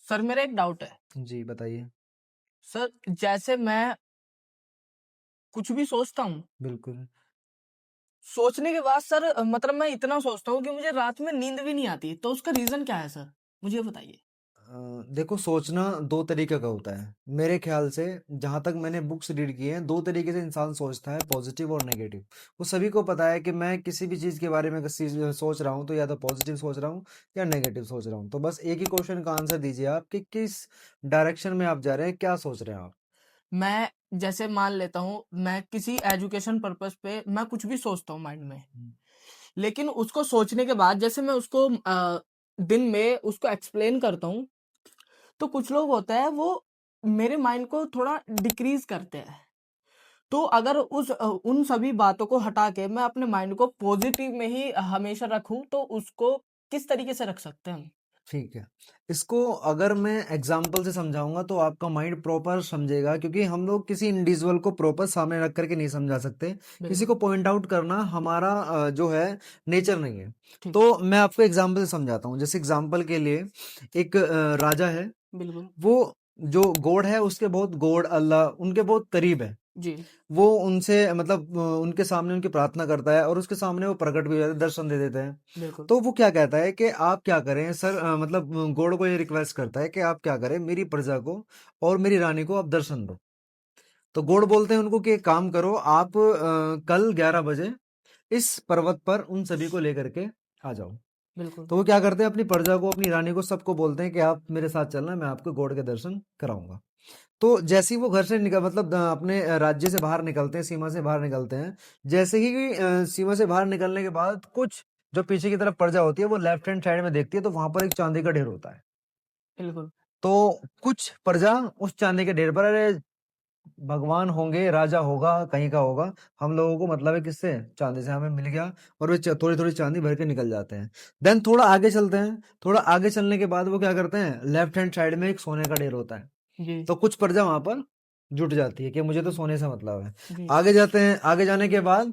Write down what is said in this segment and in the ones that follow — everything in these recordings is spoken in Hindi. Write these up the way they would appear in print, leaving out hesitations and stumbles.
सर मेरा एक डाउट है। जी बताइए। सर जैसे मैं कुछ भी सोचता हूँ, बिल्कुल। सोचने के बाद सर मतलब मैं इतना सोचता हूँ कि मुझे रात में नींद भी नहीं आती, तो उसका रीजन क्या है सर? मुझे बताइए। देखो, सोचना दो तरीके का होता है मेरे ख्याल से। जहाँ तक मैंने बुक्स रीड की हैं, दो तरीके से इंसान सोचता है, पॉजिटिव और नेगेटिव। वो सभी को पता है कि मैं किसी भी चीज़ के बारे में अगर सोच रहा हूँ तो या तो पॉजिटिव सोच रहा हूँ या नेगेटिव सोच रहा हूँ। तो बस एक ही क्वेश्चन का आंसर दीजिए आप कि किस डायरेक्शन में आप जा रहे हैं, क्या सोच रहे हैं आप। मैं जैसे मान लेता हूँ, मैं किसी एजुकेशन पर्पस पे मैं कुछ भी सोचता हूँ माइंड में, हम्म। लेकिन उसको सोचने के बाद जैसे मैं उसको दिन में उसको एक्सप्लेन करता हूँ, तो कुछ लोग होते हैं वो मेरे माइंड को थोड़ा डिक्रीज करते हैं। तो अगर उन सभी बातों को हटा के मैं अपने माइंड को पॉजिटिव में ही हमेशा रखूं, तो उसको किस तरीके से रख सकते हैं हम? ठीक है। इसको अगर मैं एग्जाम्पल से समझाऊंगा तो आपका माइंड प्रॉपर समझेगा, क्योंकि हम लोग किसी इंडिविजुअल को प्रॉपर सामने रख करके नहीं समझा सकते। किसी बिल्कुल। को पॉइंट आउट करना हमारा जो है नेचर नहीं है। ठीक है। तो मैं आपको एग्जाम्पल से समझाता हूँ। जैसे एग्जाम्पल के लिए एक राजा है। बिल्कुल। वो जो गॉड है उसके बहुत, गॉड अल्लाह उनके बहुत करीब है। जी। वो उनसे मतलब उनके सामने उनकी प्रार्थना करता है और उसके सामने वो प्रकट भी हो जाते हैं, दर्शन दे देते हैं। बिल्कुल। तो वो क्या कहता है कि आप क्या करें सर, मतलब गॉड को ये रिक्वेस्ट करता है कि आप क्या करें, मेरी प्रजा को और मेरी रानी को आप दर्शन दो। तो गॉड बोलते हैं उनको कि एक काम करो, आप कल 11 बजे इस पर्वत पर उन सभी को लेकर के आ जाओ। बिल्कुल। तो वो क्या करते हैं, अपनी प्रजा को, अपनी रानी को, सबको बोलते हैं कि आप मेरे साथ चलना, मैं आपको गॉड के दर्शन कराऊंगा। तो जैसे ही वो घर से निकल मतलब अपने राज्य से बाहर निकलते हैं, सीमा से बाहर निकलते हैं। जैसे ही सीमा से बाहर निकलने के बाद कुछ जो पीछे की तरफ प्रजा होती है वो लेफ्ट हैंड साइड में देखती है, तो वहां पर एक चांदी का ढेर होता है। बिल्कुल। तो कुछ प्रजा उस चांदी के ढेर पर, अरे भगवान होंगे, राजा होगा, कहीं का होगा, हम लोगों को मतलब है किससे, चांदी से, हमें मिल गया। और वे थोड़ी थोड़ी चांदी भर के निकल जाते हैं। देन थोड़ा आगे चलते हैं। थोड़ा आगे चलने के बाद वो क्या करते हैं, लेफ्ट हैंड साइड में एक सोने का ढेर होता है। जी। तो कुछ प्रजा वहां पर जुट जाती है कि मुझे तो सोने से मतलब है। जी। आगे जाते हैं, आगे जाने के बाद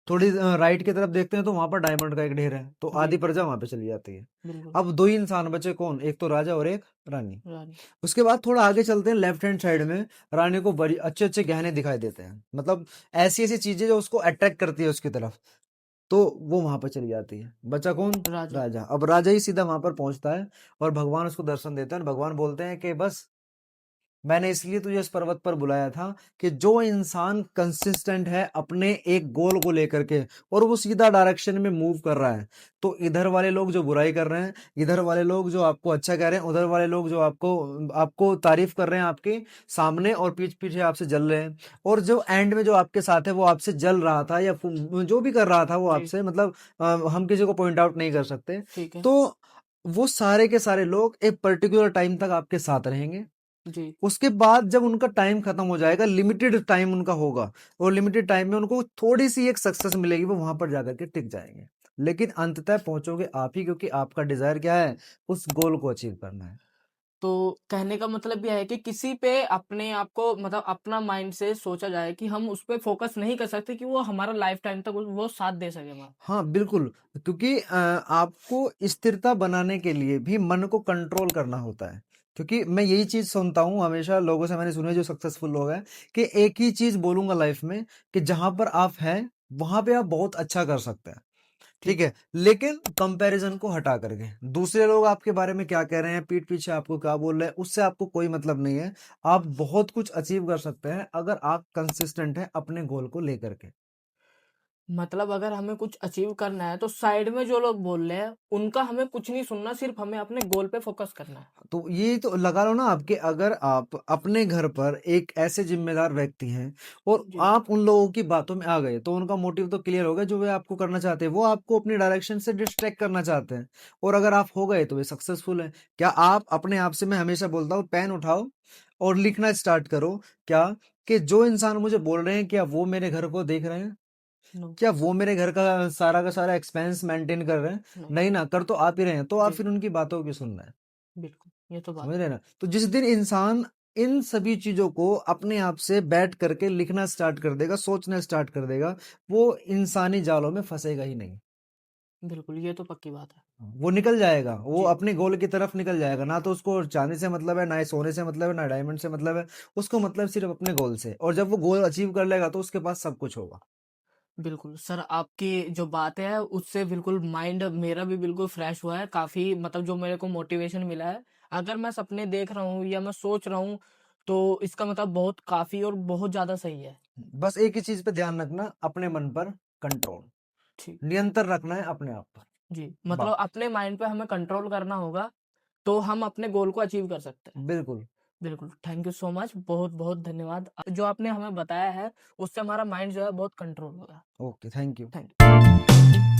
थोड़ी राइट की तरफ देखते हैं तो वहां पर डायमंड का एक ढेर है, तो जी। आधी प्रजा वहां पे चली जाती है। बिल्कुल। अब दो ही इंसान बचे, कौन, एक तो राजा और एक रानी। रानी। उसके बाद थोड़ा आगे चलते हैं, लेफ्ट हैंड साइड में रानी को बड़ी अच्छे अच्छे गहने दिखाई देते हैं, मतलब ऐसी ऐसी चीजें जो उसको अट्रैक्ट करती है उसकी तरफ। तो वो वहां पर चली जाती है। बचा कौन, राजा। राजा। अब राजा ही सीधा वहां पर पहुंचता है और भगवान उसको दर्शन देते हैं और भगवान बोलते हैं कि बस मैंने इसलिए तुझे इस पर्वत पर बुलाया था कि जो इंसान कंसिस्टेंट है अपने एक गोल को लेकर के और वो सीधा डायरेक्शन में मूव कर रहा है, तो इधर वाले लोग जो बुराई कर रहे हैं, इधर वाले लोग जो आपको अच्छा कह रहे हैं, उधर वाले लोग जो आपको आपको तारीफ कर रहे हैं आपके सामने और पीठ पीछे आपसे जल रहे हैं, और जो एंड में जो आपके साथ है वो आपसे जल रहा था या जो भी कर रहा था वो जी। आपसे, मतलब हम किसी को पॉइंट आउट नहीं कर सकते। ठीक है। तो वो सारे के सारे लोग एक पर्टिकुलर टाइम तक आपके साथ रहेंगे। जी। उसके बाद जब उनका टाइम खत्म हो जाएगा, लिमिटेड टाइम उनका होगा, और लिमिटेड टाइम में उनको थोड़ी सी एक सक्सेस मिलेगी, वो वहां पर जाकर के टिक जाएंगे। लेकिन अंततः पहुंचोगे आप ही, क्योंकि आपका डिजायर क्या है, उस गोल को अचीव करना है। तो कहने का मतलब यह है कि किसी पे अपने आप को मतलब अपना माइंड से सोचा जाए कि हम उस पे फोकस नहीं कर सकते कि वो हमारा लाइफ टाइम तक वो साथ दे सके हमारा। हाँ बिल्कुल। क्योंकि आपको स्थिरता बनाने के लिए भी मन को कंट्रोल करना होता है। क्योंकि मैं यही चीज सुनता हूँ हमेशा लोगों से, मैंने सुना है जो सक्सेसफुल लोग हैं, कि एक ही चीज बोलूंगा लाइफ में, कि जहां पर आप हैं वहां पे आप बहुत अच्छा कर सकते हैं। ठीक ठीक है। है। लेकिन कंपैरिजन को हटा करके दूसरे लोग आपके बारे में क्या कह रहे हैं, पीठ पीछे आपको क्या बोल रहे हैं, उससे आपको कोई मतलब नहीं है। आप बहुत कुछ अचीव कर सकते हैं अगर आप कंसिस्टेंट हैं अपने गोल को लेकर के। मतलब अगर हमें कुछ अचीव करना है तो साइड में जो लोग बोल रहे हैं उनका हमें कुछ नहीं सुनना, सिर्फ हमें अपने गोल पे फोकस करना है। तो ये तो लगा लो ना आपके, अगर आप अपने घर पर एक ऐसे जिम्मेदार व्यक्ति हैं और जी। आप उन लोगों की बातों में आ गए, तो उनका मोटिव तो क्लियर होगा, जो वे आपको करना चाहते हैं वो आपको अपनी डायरेक्शन से डिस्ट्रैक्ट करना चाहते हैं। और अगर आप हो गए तो वे सक्सेसफुल है। क्या आप अपने आप से, मैं हमेशा बोलता हूँ, पेन उठाओ और लिखना स्टार्ट करो, क्या, कि जो इंसान मुझे बोल रहे हैं क्या वो मेरे घर को देख रहे हैं, नो। क्या वो मेरे घर का सारा एक्सपेंस मेंटेन कर रहे हैं। नहीं। नहीं ना, कर तो आप ही रहे हैं, तो आप जी। फिर उनकी बातों की सुनना है। बिल्कुल, ये तो बात समझ है। रहे हैं ना। तो जिस दिन इंसान इन सभी चीजों को अपने आप से बैठ करके लिखना स्टार्ट कर देगा, सोचना स्टार्ट कर देगा, वो इंसानी जालों में फंसेगा ही नहीं। बिल्कुल, ये तो पक्की बात है। वो निकल जाएगा, वो जी, अपने गोल की तरफ निकल जाएगा। ना तो उसको चांदी से मतलब है, ना ही सोने से मतलब है, ना डायमंड से मतलब है, उसको मतलब सिर्फ अपने गोल से। और जब वो गोल अचीव कर लेगा तो उसके पास सब कुछ होगा। बिल्कुल। सर आपकी जो बातें हैं उससे बिल्कुल माइंड मेरा भी बिल्कुल फ्रेश हुआ है। काफ़ी मतलब जो मेरे को मोटिवेशन मिला है। अगर मैं सपने देख रहा हूँ या मैं सोच रहा हूँ तो इसका मतलब बहुत काफ़ी और बहुत ज़्यादा सही है। बस एक ही चीज पे ध्यान रखना, अपने मन पर कंट्रोल, ठीक। नियंत्रण रखना है अपने आप पर। जी, मतलब बस, अपने माइंड पे हमें कंट्रोल करना होगा, तो हम अपने गोल को अचीव कर सकते हैं। बिल्कुल। बिल्कुल, थैंक यू सो मच, बहुत-बहुत धन्यवाद। जो आपने हमें बताया है, उससे हमारा माइंड जो है बहुत कंट्रोल होगा। Okay, thank you. Thank you.